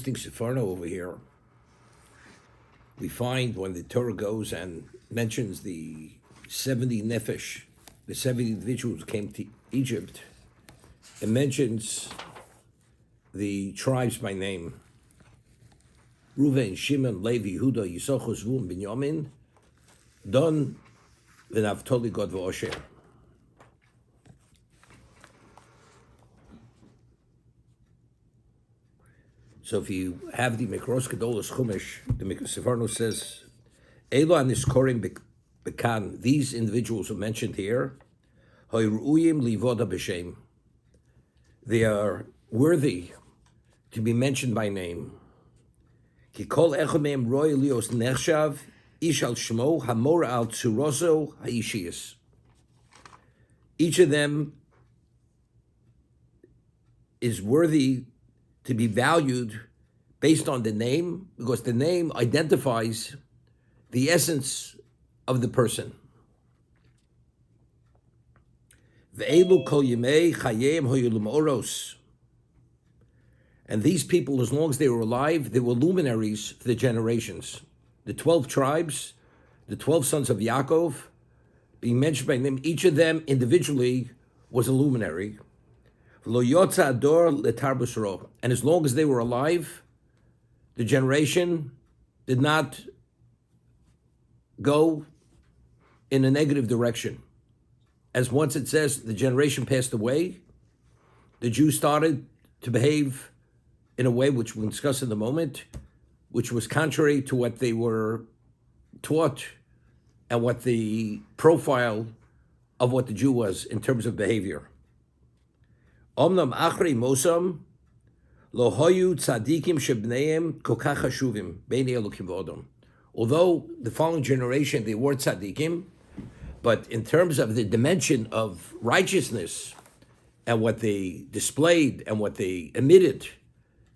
interesting Sefarno over here. We find when the Torah goes and mentions the 70 nefesh, the 70 individuals who came to Egypt, it mentions the tribes by name. Reuven, Shimon, Levi, Yehuda, Yisachar, Zvulun, Binyamin, Dan, v'Naftali, Gad, v'Asher. So if you have the Mikros Gedolos Chumash, the Sefarno says, Elo Aniskorim Bekan, these individuals who mentioned here, Hoyruyim Livoda B'Shem, they are worthy to be mentioned by name. Ki kol echad mehem roy lios nechshav, ish al shmo, hamor al tzuroso ha'ishiyas. Each of them is worthy to be valued based on the name, because the name identifies the essence of the person. Ve'elu kol yemei chayim hoyulum oros. And these people, as long as they were alive, they were luminaries for the generations. The 12 tribes, the 12 sons of Yaakov, being mentioned by name, each of them individually was a luminary. And as long as they were alive, the generation did not go in a negative direction. As once it says, the generation passed away, the Jews started to behave in a way which we'll discuss in a moment, which was contrary to what they were taught and what the profile of what the Jew was in terms of behavior. Omnam achri mosam lo hoyu tzadikim shebneim kokach hashuvim beinei elokim v'odom. Although the following generation, they were tzadikim, but in terms of the dimension of righteousness and what they displayed and what they emitted,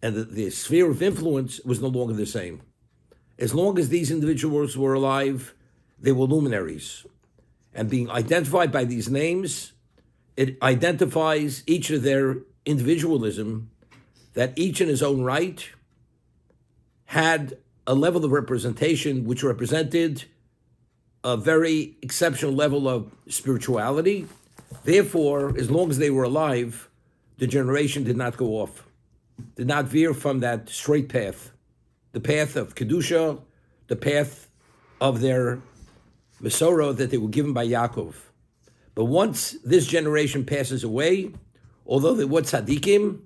and the sphere of influence was no longer the same. As long as these individuals were alive, they were luminaries. And being identified by these names, it identifies each of their individualism, that each in his own right had a level of representation which represented a very exceptional level of spirituality. Therefore, as long as they were alive, the generation did not go off, did not veer from that straight path, the path of Kedusha, the path of their Mesorah that they were given by Yaakov. But once this generation passes away, although they were tzaddikim,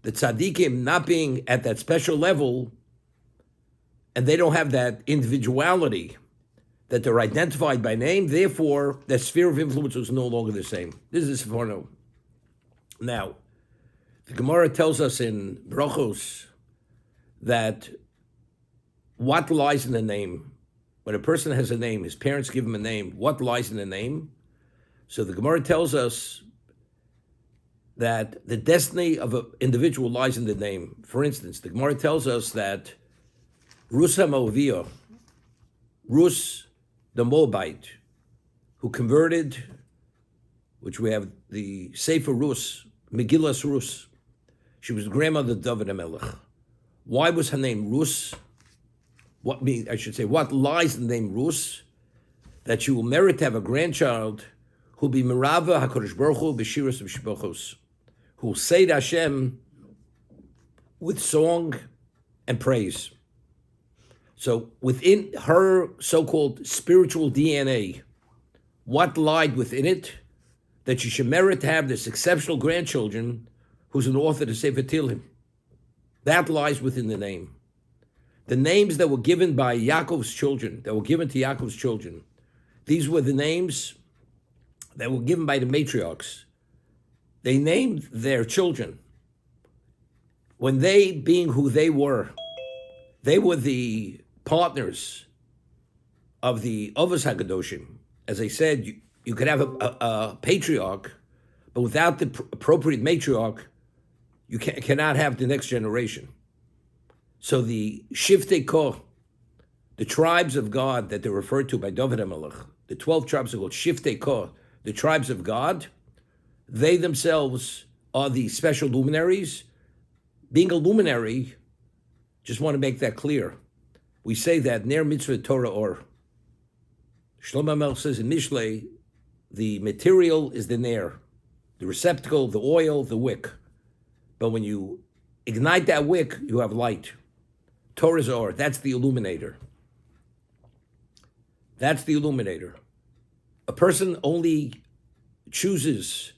the tzaddikim not being at that special level, and they don't have that individuality that they're identified by name, therefore, their sphere of influence was no longer the same. This is Sefarno. Now, the Gemara tells us in Brachos that what lies in the name. When a person has a name, his parents give him a name, what lies in the name? So the Gemara tells us that the destiny of an individual lies in the name. For instance, the Gemara tells us that Rus HaMoaviyah, Rus the Moabite, who converted, which we have the Sefer Rus, Megillas Rus, she was the grandmother of David HaMelech. Why was her name Rus? What lies in the name Rus? That she will merit to have a grandchild who will be Merava HaKadosh Baruch Hu B'Shiras V'Shibachos, who will say to Hashem with song and praise. So within her so-called spiritual DNA, what lied within it? That she should merit to have this exceptional grandchildren who's an author to Sefer Tehillim. That lies within the name. The names that were given by Yaakov's children, that were given to Yaakov's children, these were the names that were given by the matriarchs. They named their children. When they, being who they were the partners of the Avos HaKadoshim. As I said, you could have a patriarch, but without the appropriate matriarch, you cannot have the next generation. So the Shiftei Koh, the tribes of God that they're referred to by David HaMelech, the 12 tribes are called Shiftei Koh, the tribes of God, they themselves are the special luminaries. Being a luminary Just want to make that clear. We say that Ner Mitzvah Torah Or. Shlomo Melech says in Mishlei, the material is the Ner, the receptacle, the oil, the wick. But when you ignite that wick, you have light. Torah's Or, that's the illuminator. That's the illuminator. A person only chooses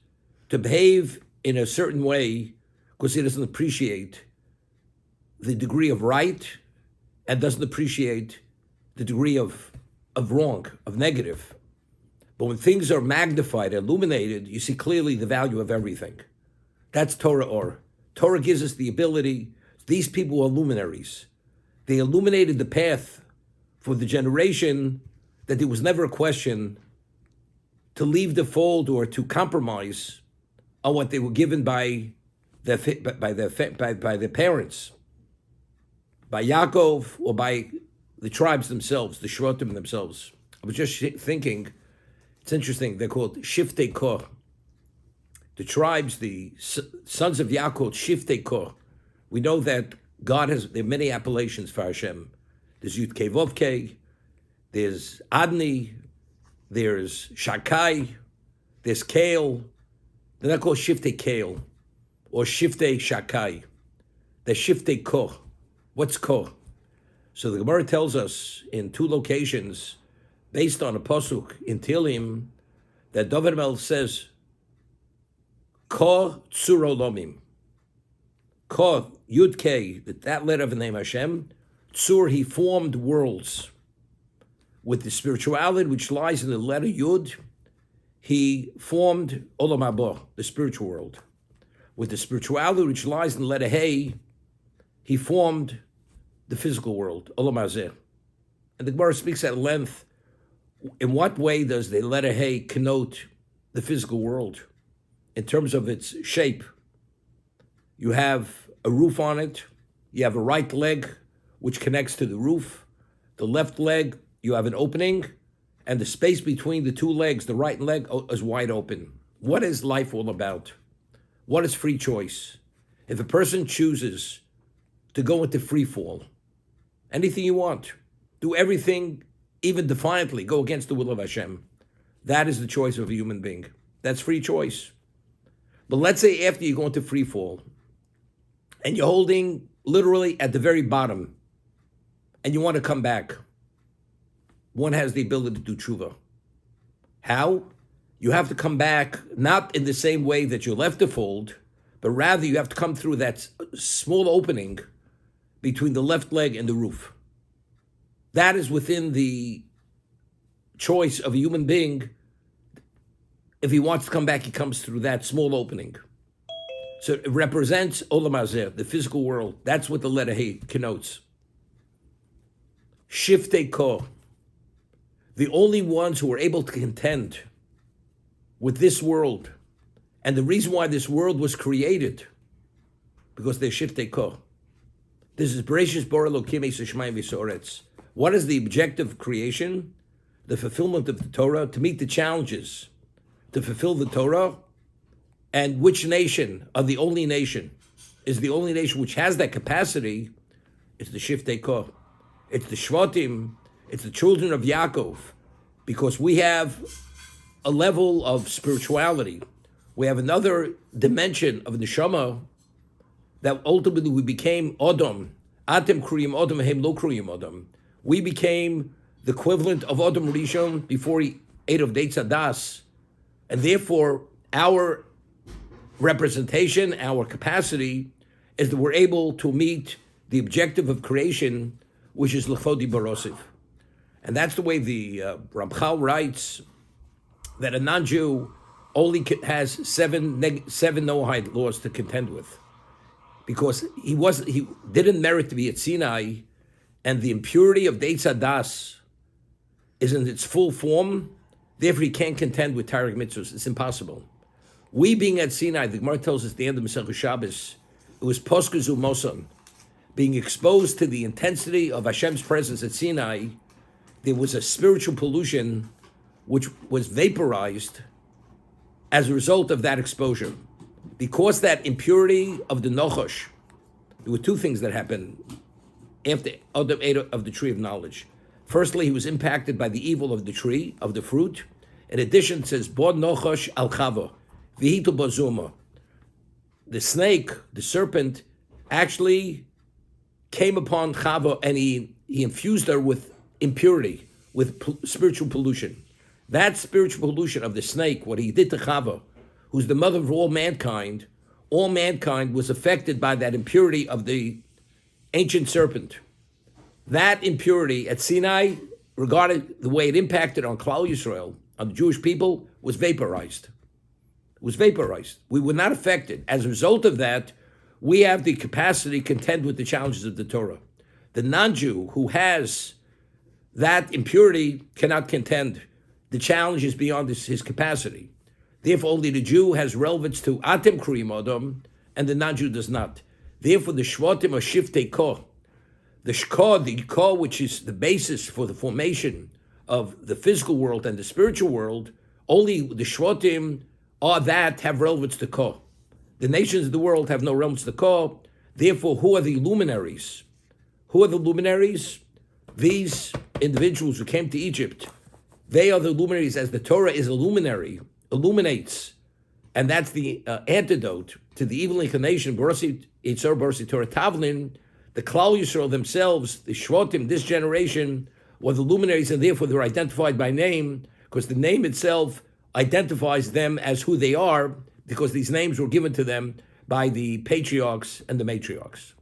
to behave in a certain way because he doesn't appreciate the degree of right and doesn't appreciate the degree of wrong, of negative. But when things are magnified, illuminated, you see clearly the value of everything. That's Torah Or. Torah gives us the ability, these people were luminaries. They illuminated the path for the generation that there was never a question to leave the fold or to compromise on what they were given by their parents, by Yaakov or by the tribes themselves, the Shvatim themselves. I was just thinking, it's interesting, they're called Shiftei Kor. The tribes, the sons of Yaakov, Shiftei Kor. We know that God there are many appellations for Hashem. There's Yud Kei Vov Kei, there's Adni, there's Shakai, there's Kale. They're not called Shiftei Kale or Shiftei Shakai. They're Shiftei Kor. What's Kor? So the Gemara tells us in two locations, based on a pasuk in Tehillim, that David Melech says, Kor Tzur Olomim. Kor, Yud Kei, that letter of the name Hashem, Tzur, he formed worlds. With the spirituality which lies in the letter Yud, he formed Olam Haba, the spiritual world. With the spirituality which lies in the letter Hey, he formed the physical world, Olam Hazeh. And the Gemara speaks at length, in what way does the letter Hey connote the physical world in terms of its shape? You have a roof on it, you have a right leg which connects to the roof, the left leg, you have an opening, and the space between the two legs, the right leg, is wide open. What is life all about? What is free choice? If a person chooses to go into free fall, anything you want, do everything, even defiantly, go against the will of Hashem, that is the choice of a human being. That's free choice. But let's say after you go into free fall, and you're holding literally at the very bottom, and you want to come back, one has the ability to do tshuva. How? You have to come back not in the same way that you left the fold, but rather you have to come through that small opening between the left leg and the roof. That is within the choice of a human being. If he wants to come back, he comes through that small opening. So it represents Olam Hazeh, the physical world. That's what the letter Hey connotes. Shiftei Kor. The only ones who are able to contend with this world, and the reason why this world was created, because they're Shiftei Kor. This is Bereshis Bara Elokim es hashamayim v'ha'aretz. What is the objective of creation? The fulfillment of the Torah, to meet the challenges, to fulfill the Torah. And which nation, of the only nation, is the only nation which has that capacity? It's the Shiftei Kor. It's the Shvatim, it's the children of Yaakov, because we have a level of spirituality. We have another dimension of neshama that ultimately we became Adam. Atem kriyim Adam, hem lo kriyim Adam. We became the equivalent of Adam Rishon before he ate of Deitz Hadas, and therefore our representation, our capacity, is that we're able to meet the objective of creation, which is L'chvodi Barosiv. And that's the way the Ramchal writes that a non-Jew only has seven Noahide laws to contend with, because he didn't merit to be at Sinai, and the impurity of Deitz Hadas is in its full form. Therefore, he can't contend with Tarek mitzvahs. It's impossible. We being at Sinai, the Gemara tells us at the end of Masechah Shabbos, it was Poskezu Mosan, being exposed to the intensity of Hashem's presence at Sinai. There was a spiritual pollution which was vaporized as a result of that exposure. Because that impurity of the Nochosh, there were two things that happened. after Adam ate of the tree of knowledge. Firstly, he was impacted by the evil of the tree, of the fruit. In addition, it says, Bod Nochosh al Chava, Vihitu Bozuma. The snake, the serpent, actually came upon Chava and he infused her with impurity, with spiritual pollution. That spiritual pollution of the snake, what he did to Chava, who's the mother of all mankind was affected by that impurity of the ancient serpent. That impurity at Sinai, regarding the way it impacted on Klal Yisrael, on the Jewish people, was vaporized. It was vaporized. We were not affected. As a result of that, we have the capacity to contend with the challenges of the Torah. The non-Jew who has that impurity cannot contend. The challenge is beyond his capacity. Therefore, only the Jew has relevance to Atem Kriyim Adam, and the non-Jew does not. Therefore, the Shvatim are Shiftei Koh. The Koh, which is the basis for the formation of the physical world and the spiritual world, only the Shvatim are that have relevance to Koh. The nations of the world have no relevance to Koh. Therefore, who are the luminaries? Who are the luminaries? These individuals who came to Egypt, they are the luminaries, as the Torah is a luminary, illuminates, and that's the antidote to the evil inclination. Borasi Yitzhar, Borasi Torah Tavlin, the Klal Yisrael themselves, the Shvatim, this generation, were the luminaries, and therefore they're identified by name, because the name itself identifies them as who they are, because these names were given to them by the patriarchs and the matriarchs.